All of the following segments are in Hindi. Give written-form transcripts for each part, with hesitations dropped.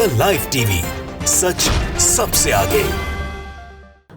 इंडिया लाइव टीवी, सच सबसे आगे।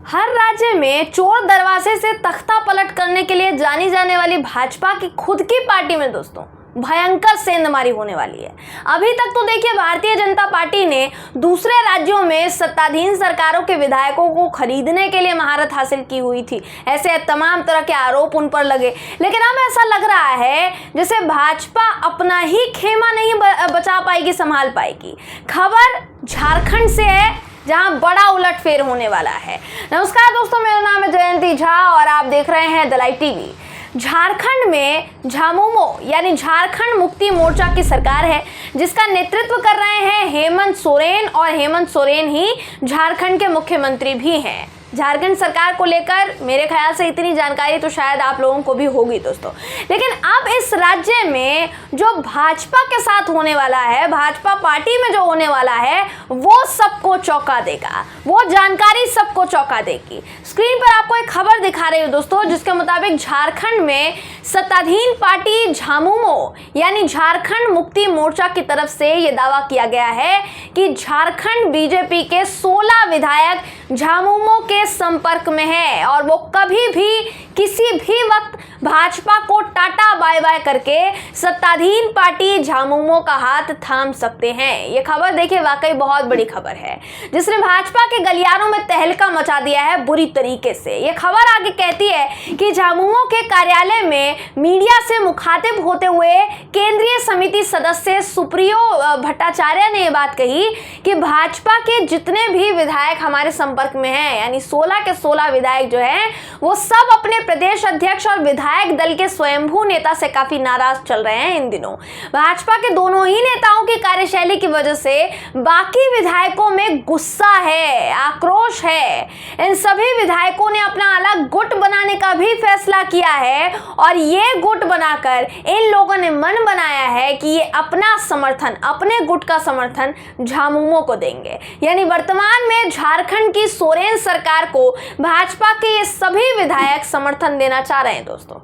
हर राज्य में चोर दरवाजे से तख्ता पलट करने के लिए जानी जाने वाली भाजपा की खुद की पार्टी में दोस्तों भयंकर सेंधमारी होने वाली है। अभी तक तो देखिए भारतीय जनता पार्टी ने दूसरे राज्यों में सत्ताधीन सरकारों के विधायकों को खरीदने के लिए महारत हासिल की हुई थी, ऐसे तमाम तरह के आरोप उन पर लगे। लेकिन अब ऐसा लग रहा है जैसे भाजपा अपना ही खेमा नहीं बचा पाएगी, संभाल पाएगी। खबर झारखंड से है जहां बड़ा उलटफेर होने वाला है। नमस्कार दोस्तों, मेरा नाम है जयंती झा और आप देख रहे हैं द लाइव टीवी। झारखंड में झामुमो यानी झारखंड मुक्ति मोर्चा की सरकार है, जिसका नेतृत्व कर रहे हैं हेमंत सोरेन, और हेमंत सोरेन ही झारखंड के मुख्यमंत्री भी हैं। झारखंड सरकार को लेकर मेरे ख्याल से इतनी जानकारी तो शायद आप लोगों को भी होगी दोस्तों। लेकिन अब इस राज्य में जो भाजपा के साथ होने वाला है, भाजपा पार्टी में जो होने वाला है, वो सबको चौंका देगा, वो जानकारी सबको चौंका देगी। स्क्रीन पर आपको एक खबर दिखा रही हूँ दोस्तों, जिसके मुताबिक झारखंड में सत्ताधीन पार्टी झामुमो यानी झारखंड मुक्ति मोर्चा की तरफ से ये दावा किया गया है कि झारखंड बीजेपी के 16 विधायक झामुमो के संपर्क में है और वो कभी भी किसी भी वक्त भाजपा को टाटा बाय बाय करके सत्ताधीन पार्टी झामुमो का हाथ थाम सकते हैं। ये खबर देखिए वाकई बहुत बड़ी खबर है, जिसने भाजपा के गलियारों में तहलका मचा दिया है बुरी तरीके से। ये खबर आगे कहती है कि झामुमो के कार्यालय में मीडिया से मुखातिब होते हुए केंद्रीय समिति सदस्य सुप्रियो भट्टाचार्य ने यह बात कही कि भाजपा के जितने भी विधायक हमारे संपर्क में हैं, यानी 16 के 16 विधायक जो हैं, वो सब अपने प्रदेश अध्यक्ष और विधायक दल के स्वयंभू नेता से काफी नाराज चल रहे हैं इन दिनों। भाजपा के दोनों ही नेताओं की कार्यशैली की वजह से बाकी विधायकों में गुस्सा है, आक्रोश है। इन सभी विधायकों ने अपना अलग गुट बनाने का भी फैसला किया है और ये गुट बनाकर इन लोगों ने मन बनाया है कि ये अपना समर्थन, अपने गुट का समर्थन झामुमो को देंगे। यानी वर्तमान में झारखंड की सोरेन सरकार को भाजपा के ये सभी विधायक समर्थन देना चाह रहे हैं दोस्तों।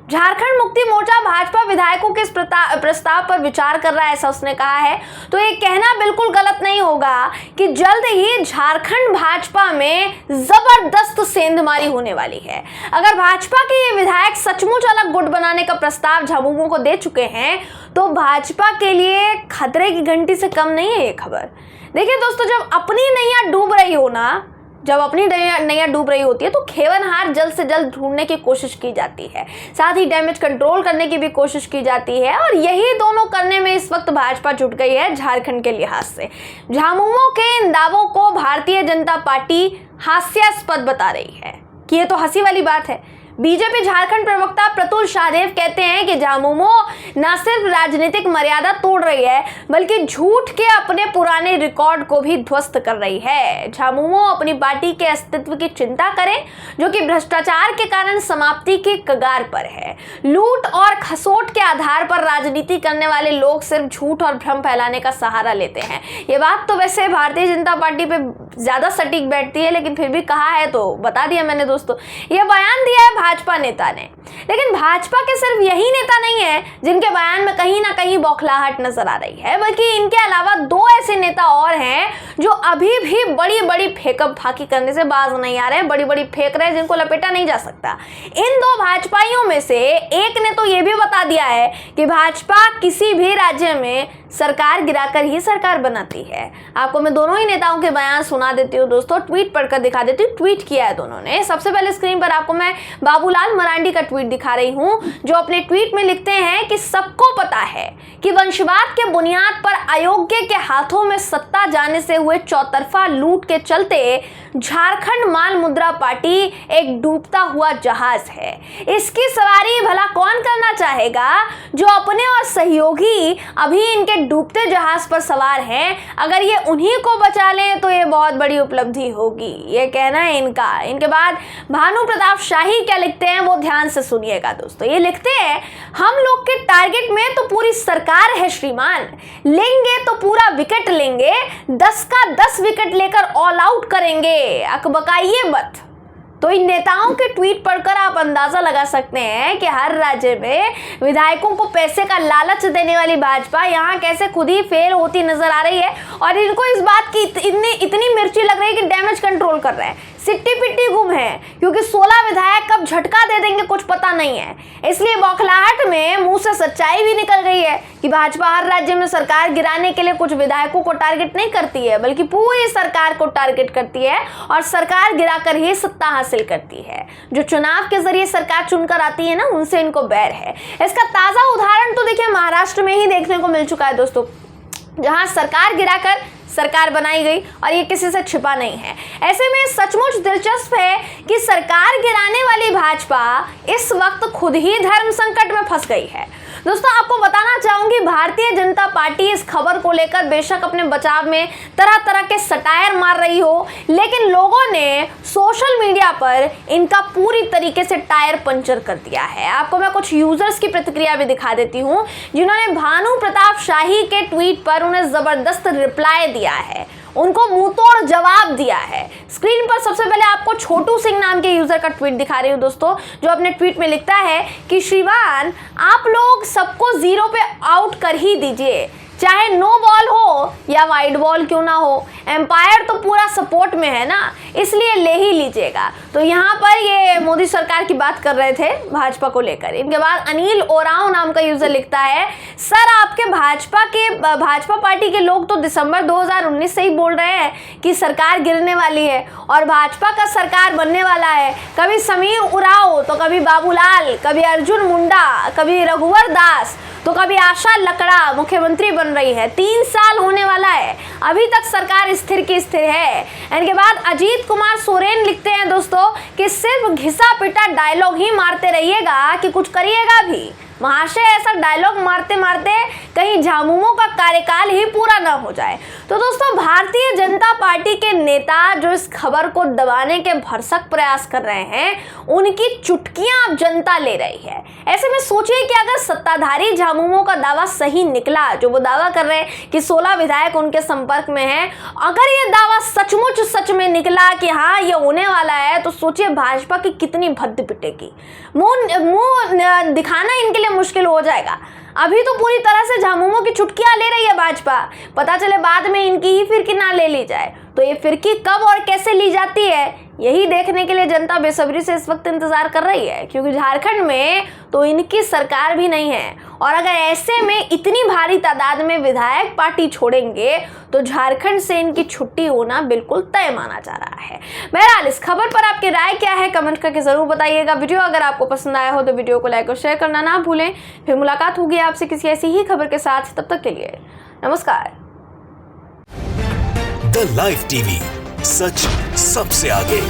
झारखंड मुक्ति मोर्चा भाजपा विधायकों के इस प्रस्ताव पर विचार कर रहा है, ऐसा उसने कहा है। तो ये कहना बिल्कुल गलत नहीं होगा कि जल्द ही झारखंड भाजपा में जबरदस्त सेंधमारी होने वाली है। अगर भाजपा के ये विधायक सचमुच अलग गुट बनाने का प्रस्ताव झामुमो को दे चुके हैं, तो भाजपा के लिए खतरे की घंटी से कम नहीं है ये खबर। देखिए दोस्तों, जब अपनी नैया डूब रही हो ना, जब अपनी नैया डूब रही होती है तो खेवनहार जल्द से जल्द ढूंढने की कोशिश की जाती है, साथ ही डैमेज कंट्रोल करने की भी कोशिश की जाती है, और यही दोनों करने में इस वक्त भाजपा जुट गई है झारखंड के लिहाज से। झामुमो के इन दावों को भारतीय जनता पार्टी हास्यास्पद बता रही है कि ये तो हंसी वाली बात है। बीजेपी झारखंड प्रवक्ता प्रतुल शाहदेव कहते हैं कि झामुमो न सिर्फ राजनीतिक मर्यादा तोड़ रही है, बल्कि झूठ के अपने पुराने रिकॉर्ड को भी ध्वस्त कर रही है। झामुमो अपनी पार्टी के अस्तित्व की चिंता करें, जो कि भ्रष्टाचार के कारण समाप्ति के कगार पर है। लूट और खसोट के आधार पर राजनीति करने वाले लोग सिर्फ झूठ और भ्रम फैलाने का सहारा लेते हैं। ये बात तो वैसे भारतीय जनता पार्टी पे ज्यादा सटीक बैठती है, लेकिन फिर भी कहा है तो बता दिया मैंने दोस्तों। यह बयान दिया है भाजपा नेता ने। लेकिन भाजपा के सिर्फ यही नेता नहीं है जिनके बयान में कहीं ना कहीं बौखलाहट नजर आ रही है, बल्कि इनके अलावा 2 ऐसे नेता और हैं जो अभी भी बड़ी बड़ी फेंकम फाकी करने से बाज नहीं आ रहे हैं, बड़ी बड़ी फेंक रहे हैं जिनको लपेटा नहीं जा सकता। इन 2 भाजपाइयों में से एक ने तो यह भी बता दिया है कि भाजपा किसी भी राज्य में सरकार गिराकर ही सरकार बनाती है। आपको मैं दोनों ही नेताओं के बयान सुना देती हूँ दोस्तों, ट्वीट पढ़कर दिखा देती हूँ। ट्वीट किया है दोनों ने। सबसे पहले स्क्रीन पर आपको मैं बाबूलाल मरांडी का ट्वीट दिखा रही हूँ, जो अपने ट्वीट में लिखते हैं कि सबको पता है कि वंशवाद के बुनियाद पर अयोग्य के हाथों में सत्ता जाने से हुए चौतरफा लूट के चलते झारखंड माल मुद्रा पार्टी एक डूबता हुआ जहाज है। इसकी सवारी भला कौन करना चाहेगा जो अपने और सहयोगी अभी इनके डूबते जहाज पर सवार हैं। अगर ये उन्हीं को बचा लें तो ये बहुत बड़ी उपलब्धि होगी, ये कहना है इनका। इनके बाद भानु प्रताप शाही क्या लिखते हैं वो ध्यान से सुनिएगा दोस्तों। ये लिखते हैं, हम लोग के टारगेट में तो पूरी सरकार है श्रीमान, लेंगे तो पूरा विकेट लेंगे, 10 का 10 विकेट लेकर ऑल आउट करेंगे, अकबकाइए मत। तो इन नेताओं के ट्वीट पढ़कर आप अंदाजा लगा सकते हैं कि हर राज्य में विधायकों को पैसे का लालच देने वाली भाजपा यहाँ कैसे खुद ही फेल होती नजर आ रही है और इनको इस बात की इतनी मिर्ची लग रही है कि डैमेज कंट्रोल कर रहे हैं। सिट्टी पिट्टी गुम है क्योंकि 16 विधायक कब झटका दे देंगे कुछ पता नहीं है। इसलिए बौखलाहट में मुंह से सच्चाई भी निकल गई है कि भाजपा हर राज्य में सरकार गिराने के लिए कुछ विधायकों को टारगेट नहीं करती है बल्कि पूरी सरकार को टारगेट करती है और सरकार गिराकर ही सत्ता हासिल करती है। जो चुनाव के जरिए सरकार चुनकर आती है ना, उनसे इनको बैर है। इसका ताजा उदाहरण तो देखिए महाराष्ट्र में ही देखने को मिल चुका है दोस्तों, जहां सरकार गिराकर सरकार बनाई गई और ये किसी से छिपा नहीं है। ऐसे में सचमुच दिलचस्प है कि सरकार गिराने वाली भाजपा इस वक्त खुद ही धर्म संकट में फंस गई है। दोस्तों आपको बताना चाहूंगी, भारतीय जनता पार्टी इस खबर को लेकर बेशक अपने बचाव में तरह तरह के सटायर मार रही हो, लेकिन लोगों ने सोशल मीडिया पर इनका पूरी तरीके से टायर पंचर कर दिया है। आपको मैं कुछ यूजर्स की प्रतिक्रिया भी दिखा देती हूं जिन्होंने भानु प्रताप शाही के ट्वीट पर उन्हें जबरदस्त रिप्लाई दिया है, उनको मुंह तोड़ जवाब दिया है। स्क्रीन पर सबसे पहले आपको छोटू सिंह नाम के यूजर का ट्वीट दिखा रही हूँ दोस्तों, जो अपने ट्वीट में लिखता है कि श्रीमान आप लोग सबको 0 पे आउट कर ही दीजिए, चाहे नो बॉल हो या वाइड बॉल क्यों ना हो, एम्पायर तो पूरा सपोर्ट में है ना, इसलिए ले ही लीजिएगा। तो यहाँ पर ये मोदी सरकार की बात कर रहे थे भाजपा को लेकर। इनके बाद अनिल ओराव नाम का यूजर लिखता है, सर आपके भाजपा पार्टी के लोग तो दिसंबर 2019 से ही बोल रहे हैं कि सरकार गिरने वाली है और भाजपा का सरकार बनने वाला है। कभी समीर उराव तो कभी बाबूलाल, कभी अर्जुन मुंडा, कभी रघुवर दास तो कभी आशा लकड़ा मुख्यमंत्री बन रही है। 3 साल होने वाला है, अभी तक सरकार स्थिर की स्थिर है। इनके बाद अजीत कुमार सोरेन लिखते हैं दोस्तों कि सिर्फ घिसा पिटा डायलॉग ही मारते रहिएगा कि कुछ करिएगा भी। महाशय ऐसा डायलॉग मारते मारते कहीं झामुमो का कार्यकाल ही पूरा ना हो जाए। तो दोस्तों भारतीय जनता पार्टी के नेता जो इस खबर को दबाने के भरसक प्रयास कर रहे हैं, उनकी चुटकियां अब जनता ले रही है। ऐसे में सोचिए कि अगर सत्ताधारी झामुमो का दावा सही निकला, जो वो दावा कर रहे हैं कि 16 विधायक उनके संपर्क में हैं, अगर ये दावा सचमुच सच में निकला कि हाँ ये होने वाला है, तो सोचिए भाजपा की कितनी भद्द पिटेगी। मुंह दिखाना इनके लिए मुश्किल हो जाएगा। अभी तो पूरी तरह से झामुमो की चुटकियां ले रही है भाजपा, पता चले बाद में इनकी ही फिरकी ना ले ली जाए। तो ये फिरकी कब और कैसे ली जाती है, यही देखने के लिए जनता बेसब्री से इस वक्त इंतजार कर रही है, क्योंकि झारखंड में तो इनकी सरकार भी नहीं है और अगर ऐसे में इतनी भारी तादाद में विधायक पार्टी छोड़ेंगे तो झारखंड से इनकी छुट्टी होना बिल्कुल तय माना जा रहा है। बहरहाल इस खबर पर आपकी राय क्या है कमेंट करके जरूर बताइएगा। वीडियो अगर आपको पसंद आया हो तो वीडियो को लाइक और शेयर करना ना भूलें। फिर मुलाकात होगी आपसे किसी ऐसी ही खबर के साथ, तब तक के लिए नमस्कार। द लाइव टीवी, सच सबसे आगे।